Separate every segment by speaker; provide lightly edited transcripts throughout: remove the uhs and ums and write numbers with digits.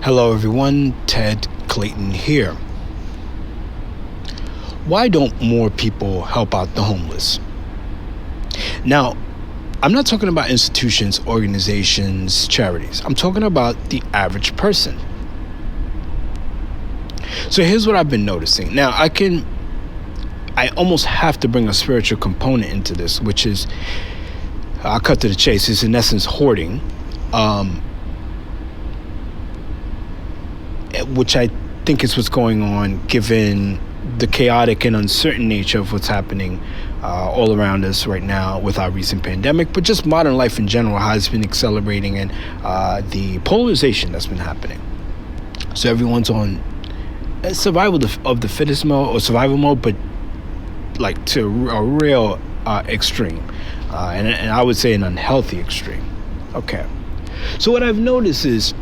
Speaker 1: Hello, everyone. Ted Clayton here. Why don't more people help out the homeless? Now, I'm not talking about institutions, organizations, charities. I'm talking about the average person. So here's what I've been noticing. Now, I almost have to bring a spiritual component into this, which is, I'll cut to the chase, is in essence hoarding. Which I think is what's going on given the chaotic and uncertain nature of what's happening all around us right now with our recent pandemic, but just modern life in general, how it's been accelerating, and the polarization that's been happening. So everyone's on survival of the fittest mode or survival mode, but like to a real extreme, and I would say an unhealthy extreme. Okay. So what I've noticed is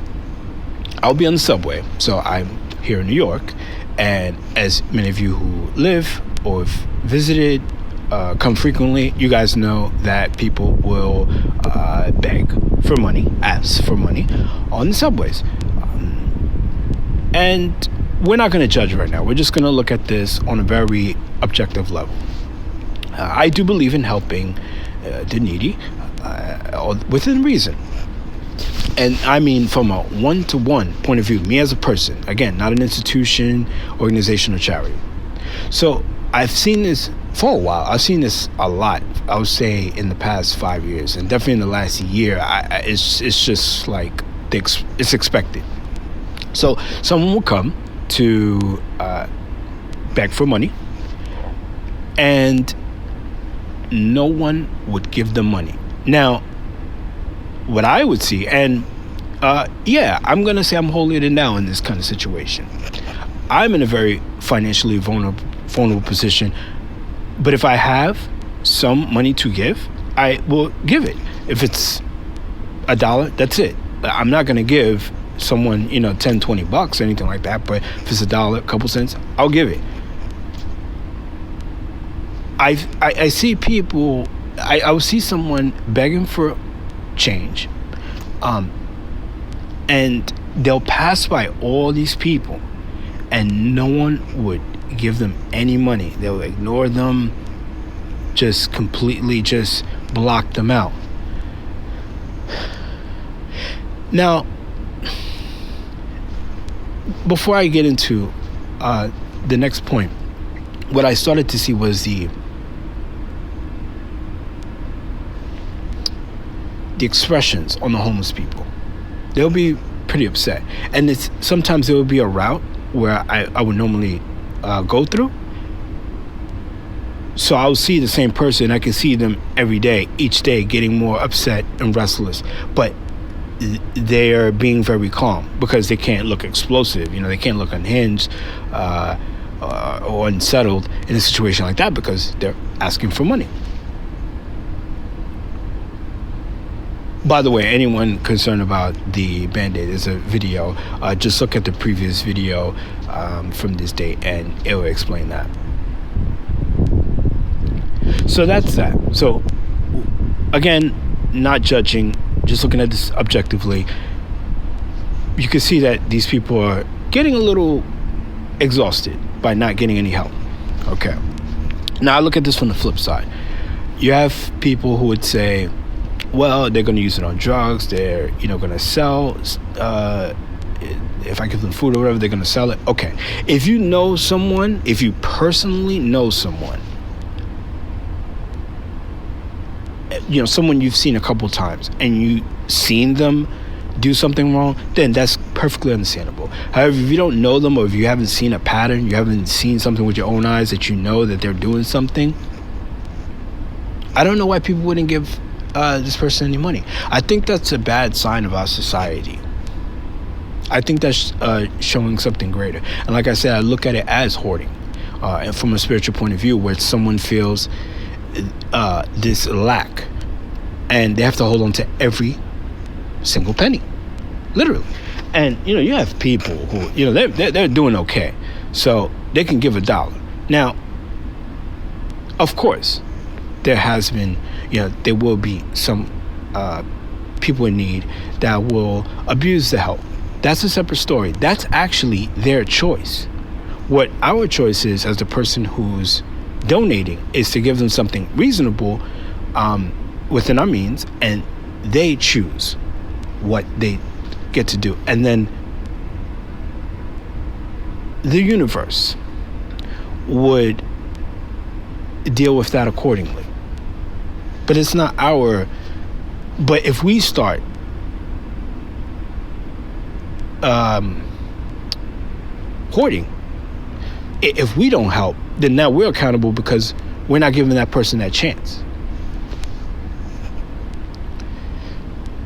Speaker 1: I'll be on the subway. So I'm here in New York, and as many of you who live or have visited, come frequently, you guys know that people will beg for money, ask for money on the subways. And we're not going to judge right now. We're just going to look at this on a very objective level. I do believe in helping the needy within reason. And I mean from a one-to-one point of view, me as a person, again, not an institution, organization, or charity. So I've seen this for a while. I've seen this a lot, I would say, in the past 5 years. And definitely in the last year, it's just like it's expected. So someone will come to beg for money, and no one would give them money. Now, what I would see, and I'm going to say I'm holier than thou in this kind of situation. I'm in a very financially vulnerable position, but if I have some money to give, I will give it. If it's $1, that's it. I'm not going to give someone, $10-20, anything like that, but if it's $1, a couple cents, I'll give it. I see people, I will see someone begging for change, and they'll pass by all these people and no one would give them any money. They'll ignore them, just completely just block them out. Now, before I get into the next point, what I started to see was the expressions on the homeless people. They'll be pretty upset, and sometimes there will be a route where I would normally go through, so I'll see the same person. I can see them each day getting more upset and restless, but they're being very calm because they can't look explosive. They can't look unhinged or unsettled in a situation like that because they're asking for money. By the way, anyone concerned about the Band-Aid, there's a video. Just look at the previous video from this date and it will explain that. So that's that. So again, not judging, just looking at this objectively, you can see that these people are getting a little exhausted by not getting any help. Okay. Now I look at this from the flip side. You have people who would say, well, they're going to use it on drugs. They're, going to sell. If I give them food or whatever, they're going to sell it. Okay. If you personally know someone, someone you've seen a couple times and you've seen them do something wrong, then that's perfectly understandable. However, if you don't know them, or if you haven't seen a pattern, you haven't seen something with your own eyes that you know that they're doing something, I don't know why people wouldn't give this person any money. I think that's a bad sign of our society. I think that's showing something greater. And like I said, I look at it as hoarding, and from a spiritual point of view, where someone feels this lack, and they have to hold on to every single penny, literally. And you have people who they're doing okay, so they can give $1. Now, of course, there has been, there will be some people in need that will abuse the help That's a separate story. That's actually their choice. What our choice is, as the person who's donating, is to give them something reasonable within our means, and they choose what they get to do. And then the universe would deal with that accordingly. But it's not our... But if we start hoarding, if we don't help, then now we're accountable because we're not giving that person that chance.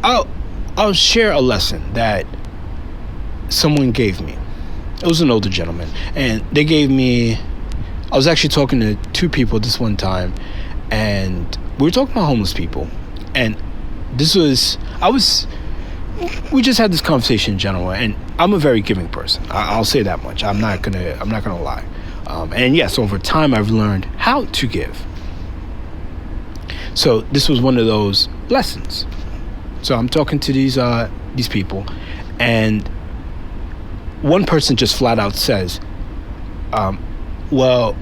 Speaker 1: I'll share a lesson that someone gave me. It was an older gentleman, and they gave me... I was actually talking to two people this one time, and we were talking about homeless people, and we just had this conversation in general, and I'm a very giving person. I'll say that much. I'm not gonna lie. And yes, over time I've learned how to give. So this was one of those lessons. So I'm talking to these people, and one person just flat out says, well,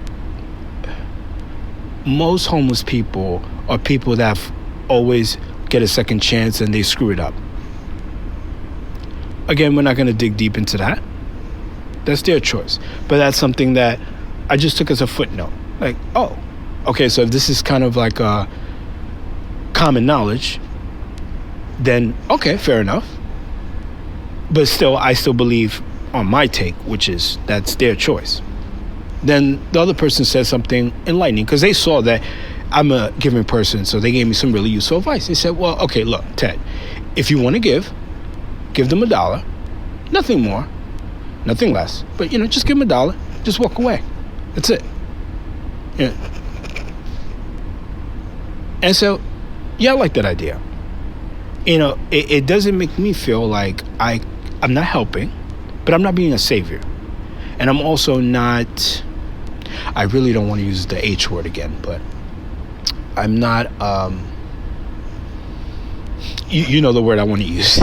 Speaker 1: most homeless people are people that always get a second chance and they screw it up. Again, we're not going to dig deep into that. That's their choice. But that's something that I just took as a footnote. Like, oh, okay, so if this is kind of like a common knowledge, then okay, fair enough. But still, I still believe on my take, which is that's their choice. Then the other person says something enlightening, because they saw that I'm a giving person, so they gave me some really useful advice. They said, well, okay, look, Ted, if you want to give them $1, nothing more, nothing less, but just give them $1, just walk away. That's it. Yeah. And so, yeah, I like that idea. It doesn't make me feel like I'm not helping, but I'm not being a savior. And I'm also not, I really don't want to use the H word again, but I'm not, you know the word I want to use.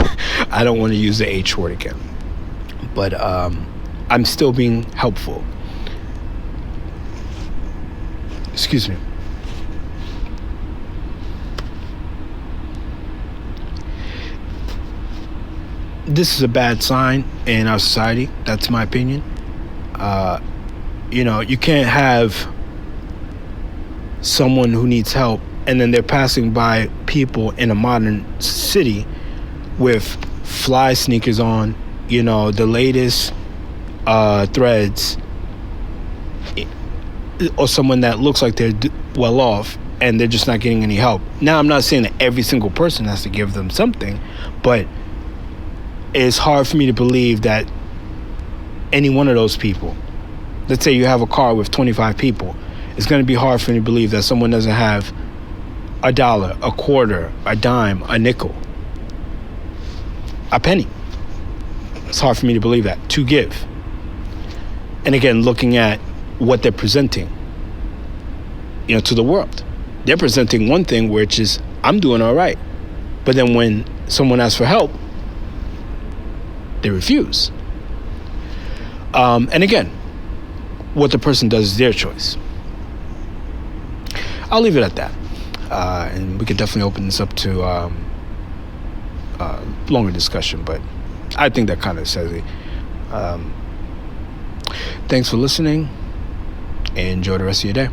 Speaker 1: I don't want to use the H word again. But I'm still being helpful. Excuse me. This is a bad sign in our society. That's my opinion. You can't have someone who needs help and then they're passing by people in a modern city with fly sneakers on, the latest threads, or someone that looks like they're well off and they're just not getting any help. Now, I'm not saying that every single person has to give them something, but it's hard for me to believe that any one of those people, let's say you have a car with 25 people, it's going to be hard for me to believe that someone doesn't have $1, a quarter, a dime, a nickel, a penny. It's hard for me to believe that, to give. And again, looking at what they're presenting, to the world. They're presenting one thing, which is, I'm doing all right. But then when someone asks for help, they refuse. And again, what the person does is their choice. I'll leave it at that. And we could definitely open this up to longer discussion, but I think that kind of says it. Thanks for listening, and enjoy the rest of your day.